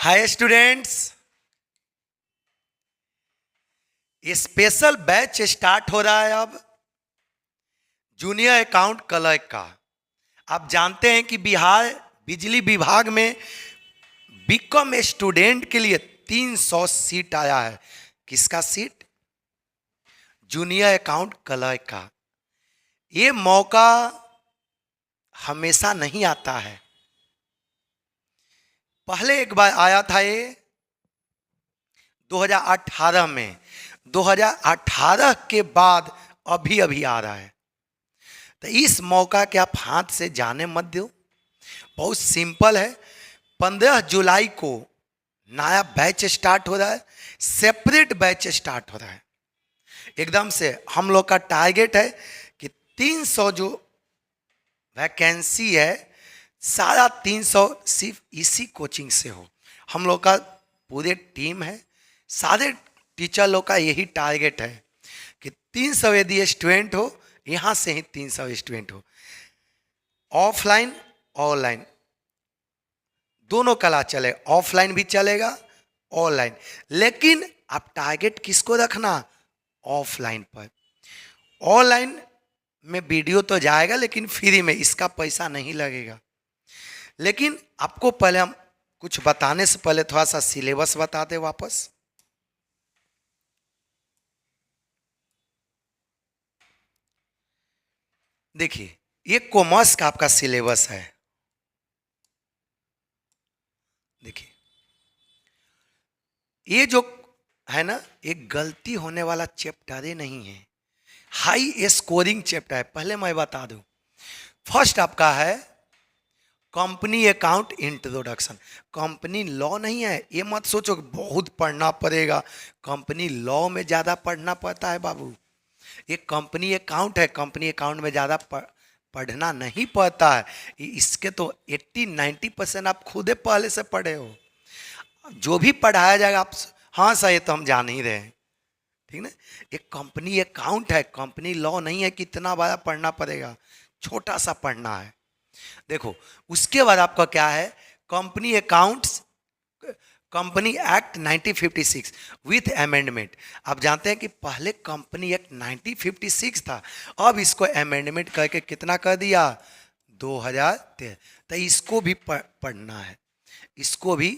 Hi students, ये special batch start हो रहा है अब जूनियर अकाउंट क्लर्क का। आप जानते हैं कि बिहार बिजली विभाग में बीकॉम स्टूडेंट के लिए 300 सीट आया है। किसका सीट? जूनियर अकाउंट क्लर्क का। ये मौका हमेशा नहीं आता है। पहले एक बार आया था ये 2018 में। 2018 के बाद अभी अभी आ रहा है। तो इस मौका के आप हाथ से जाने मत दो। बहुत सिंपल है। 15 जुलाई को नया बैच स्टार्ट हो रहा है, सेपरेट बैच स्टार्ट हो रहा है। एकदम से हम लोग का टारगेट है कि 300 जो वैकेंसी है, सारा 300 सिर्फ इसी कोचिंग से हो। हम लोग का पूरे टीम है, सारे टीचर लोग का यही टारगेट है कि 300 यदि स्टूडेंट हो, यहाँ से ही 300 स्टूडेंट हो। ऑफलाइन ऑनलाइन दोनों कला चले, ऑफलाइन भी चलेगा ऑनलाइन, लेकिन आप टारगेट किसको रखना? ऑफलाइन पर। ऑनलाइन में वीडियो तो जाएगा लेकिन फ्री में, इसका पैसा नहीं लगेगा। लेकिन आपको पहले हम कुछ बताने से पहले थोड़ा सा सिलेबस बता दे वापस। देखिए, ये कॉमर्स का आपका सिलेबस है। देखिए, ये जो है ना, एक गलती होने वाला चैप्टर ही नहीं है, हाई स्कोरिंग चैप्टर है। पहले मैं बता दूं, फर्स्ट आपका है company account introduction. Company law नहीं है, ये मत सोचो कि बहुत पढ़ना पड़ेगा। कंपनी लॉ में ज़्यादा पढ़ना पड़ता है बाबू। ये कंपनी अकाउंट है, कंपनी अकाउंट में ज़्यादा पढ़ना नहीं पड़ता है। इसके तो 80-90% आप खुदे पहले से पढ़े हो। जो भी पढ़ाया जाएगा आप, हाँ सर ये तो हम जान ही रहे हैं, ठीक ना। एक कंपनी अकाउंट है, कंपनी लॉ नहीं है कि इतना बड़ा पढ़ना पड़ेगा, छोटा सा पढ़ना है। देखो, उसके बाद आपका क्या है, company accounts, company act 1956 with amendment. आप जानते हैं कि पहले कंपनी एक्ट 1956 था, अब इसको अमेंडमेंट करके कितना कर दिया? 2013। तो इसको भी पढ़ना है, इसको भी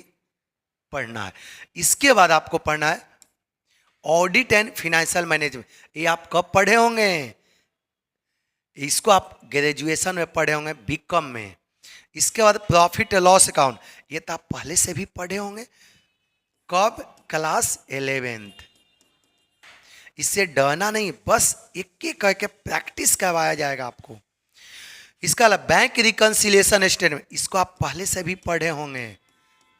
पढ़ना है। इसके बाद आपको पढ़ना है ऑडिट एंड फाइनेंशियल मैनेजमेंट। ये आप कब पढ़े होंगे? इसको आप ग्रेजुएशन में पढ़े होंगे, बीकॉम में। इसके बाद प्रॉफिट एंड लॉस अकाउंट, ये तो आप पहले से भी पढ़े होंगे। कब? Class 11th। इससे डरना नहीं, बस एक एक करके प्रैक्टिस करवाया जाएगा आपको। इसका अलावा बैंक रिकंसिलिएशन स्टेटमेंट, इसको आप पहले से भी पढ़े होंगे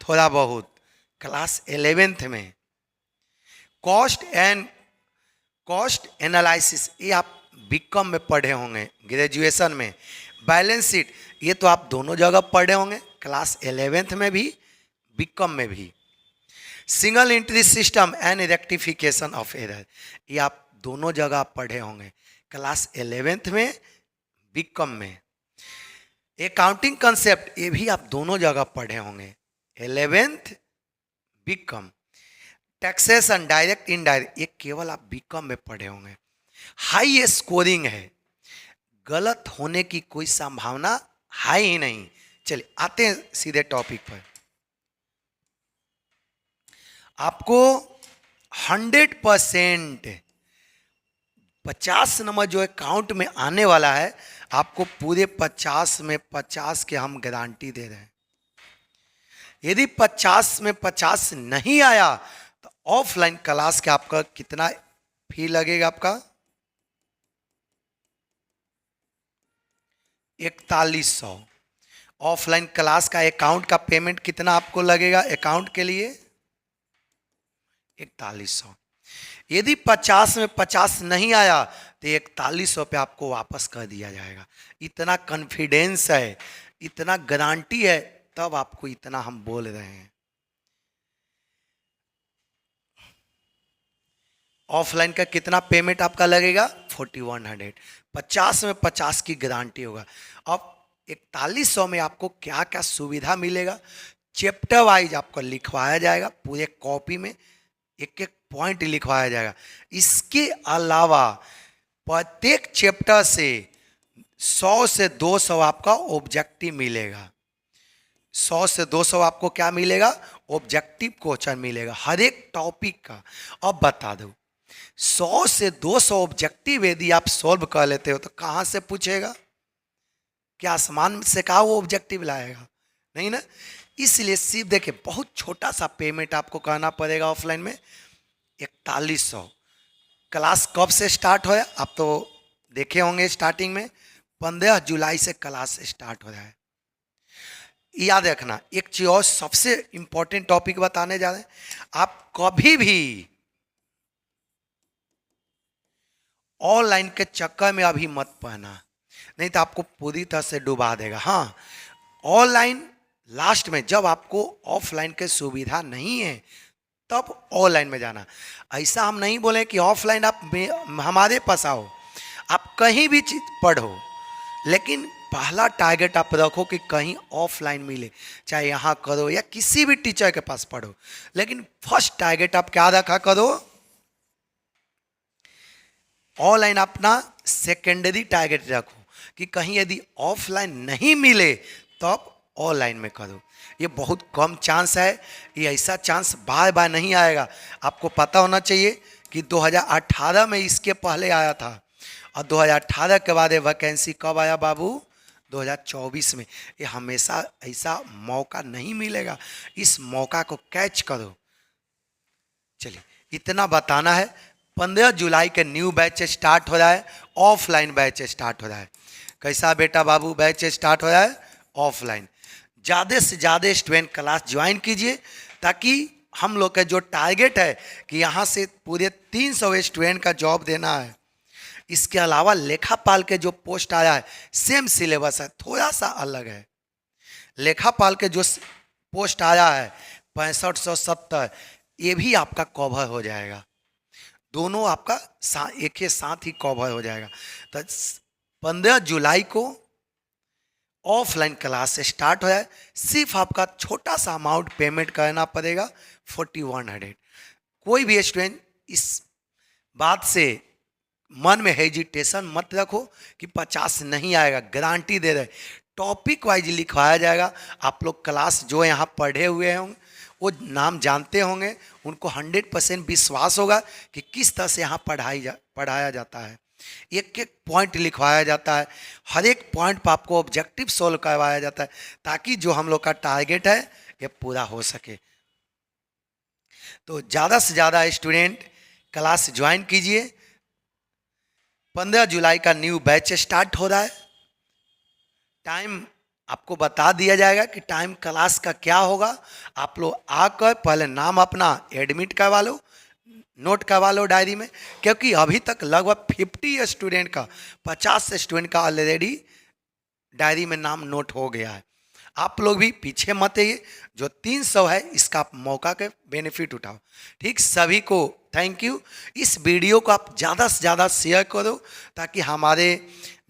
थोड़ा बहुत, क्लास 11th में। कॉस्ट एनालिसिस, ये आप बीकॉम में पढ़े होंगे, ग्रेजुएशन में। बैलेंस शीट, ये तो आप दोनों जगह पढ़े होंगे, क्लास 11th में भी, बीकॉम में भी। Single entry system and rectification of error, ये आप दोनों जगह पढ़े होंगे, क्लास 11th में, बीकॉम में। अकाउंटिंग कंसेप्ट, ये भी आप दोनों जगह पढ़े होंगे, 11th BCom. Taxation direct indirect, ये केवल आप बीकॉम में पढ़े होंगे। हाई स्कोरिंग है, गलत होने की कोई संभावना है ही नहीं। चलिए आते हैं सीधे टॉपिक पर। आपको 100% 50 नंबर जो अकाउंट में आने वाला है, आपको पूरे 50 में 50 के हम गारंटी दे रहे हैं। यदि 50 में 50 नहीं आया तो ऑफलाइन क्लास के आपका कितना फी लगेगा? आपका 4100। ऑफलाइन क्लास का अकाउंट का पेमेंट कितना आपको लगेगा? अकाउंट के लिए 4100। यदि 50 में 50 नहीं आया तो 4100 पे आपको वापस कर दिया जाएगा। इतना कॉन्फिडेंस है, इतना गारंटी है, तब आपको इतना हम बोल रहे हैं। ऑफलाइन का कितना पेमेंट आपका लगेगा? 4100। 50 में 50 की गारंटी होगा। अब 4100 में आपको क्या क्या सुविधा मिलेगा? चैप्टर वाइज आपको लिखवाया जाएगा, पूरे कॉपी में एक एक पॉइंट लिखवाया जाएगा। इसके अलावा प्रत्येक चैप्टर से 100 से 200 आपका ऑब्जेक्टिव मिलेगा। 100 से 200 आपको क्या मिलेगा? ऑब्जेक्टिव क्वेश्चन मिलेगा हर एक टॉपिक का। अब बता दो, 100 से 200 ऑब्जेक्टिव यदि आप सॉल्व कर लेते हो तो कहाँ से पूछेगा? क्या आसमान से कहा वो ऑब्जेक्टिव लाएगा? नहीं ना। इसलिए सिर्फ देखिए, बहुत छोटा सा पेमेंट आपको करना पड़ेगा ऑफलाइन में, 4100। क्लास कब से स्टार्ट होया? आप तो देखे होंगे स्टार्टिंग में 15 जुलाई से क्लास स्टार्ट हो रहा है। याद रखना, एक चीज और सबसे इंपॉर्टेंट टॉपिक बताने जा रहे हैं। आप कभी भी ऑनलाइन के चक्कर में अभी मत पढ़ना, नहीं तो आपको पूरी तरह से डुबा देगा। हाँ, ऑनलाइन लास्ट में, जब आपको ऑफलाइन की सुविधा नहीं है तब ऑनलाइन में जाना। ऐसा हम नहीं बोले कि ऑफलाइन आप हमारे पास आओ, आप कहीं भी चीज पढ़ो, लेकिन पहला टारगेट आप रखो कि कहीं ऑफलाइन मिले, चाहे यहाँ करो या किसी भी टीचर के पास पढ़ो, लेकिन फर्स्ट टारगेट आप क्या रखा करो? ऑनलाइन अपना सेकेंडरी टारगेट रखो कि कहीं यदि ऑफलाइन नहीं मिले तब ऑनलाइन में करो। ये बहुत कम चांस है, ये ऐसा चांस बार बार नहीं आएगा। आपको पता होना चाहिए कि 2018 में इसके पहले आया था, और 2018 के बाद ये वैकेंसी कब आया बाबू? 2024 में। ये हमेशा ऐसा मौका नहीं मिलेगा, इस मौका को कैच करो। चलिए, इतना बताना है। 15 जुलाई के न्यू बैच स्टार्ट हो रहा है, ऑफलाइन बैच स्टार्ट हो रहा है। कैसा बेटा बाबू बैच स्टार्ट हो रहा है? ऑफलाइन। ज़्यादा से ज़्यादा स्टूडेंट क्लास ज्वाइन कीजिए, ताकि हम लोग का जो टारगेट है कि यहाँ से पूरे 300 स्टूडेंट का जॉब देना है। इसके अलावा लेखापाल के जो पोस्ट आया है, सेम सिलेबस है, थोड़ा सा अलग है। लेखापाल के जो पोस्ट आया है 6570, ये भी आपका कवर हो जाएगा। दोनों आपका एक ही साथ ही कवर हो जाएगा। तो 15 जुलाई को ऑफलाइन क्लास स्टार्ट हो जाए। सिर्फ आपका छोटा सा अमाउंट पेमेंट करना पड़ेगा, 4100। कोई भी स्टूडेंट इस बात से मन में हेजिटेशन मत रखो कि 50 नहीं आएगा, गारंटी दे रहे। टॉपिक वाइज लिखवाया जाएगा। आप लोग क्लास जो यहाँ पढ़े हुए होंगे, वो नाम जानते होंगे, उनको 100% विश्वास होगा कि किस तरह से यहाँ पढ़ाया जाता है। एक एक पॉइंट लिखवाया जाता है, हर एक पॉइंट पर आपको ऑब्जेक्टिव सोल्व करवाया जाता है, ताकि जो हम लोग का टारगेट है ये पूरा हो सके। तो ज़्यादा से ज़्यादा स्टूडेंट क्लास ज्वाइन कीजिए। 15 जुलाई का न्यू बैच स्टार्ट हो रहा है। टाइम आपको बता दिया जाएगा कि टाइम क्लास का क्या होगा। आप लोग आकर पहले नाम अपना एडमिट करवा लो, नोट करवा लो डायरी में, क्योंकि अभी तक लगभग 50 स्टूडेंट का, 50 स्टूडेंट का ऑलरेडी डायरी में नाम नोट हो गया है। आप लोग भी पीछे मत आइए, जो 300 है इसका आप मौका के बेनिफिट उठाओ। ठीक, सभी को थैंक यू। इस वीडियो को आप ज़्यादा से ज़्यादा शेयर करो, ताकि हमारे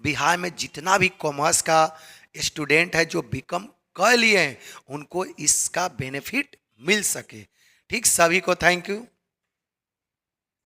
बिहार में जितना भी कॉमर्स का स्टूडेंट है जो बीकॉम कर लिए हैं, उनको इसका बेनिफिट मिल सके। ठीक, सभी को थैंक यू।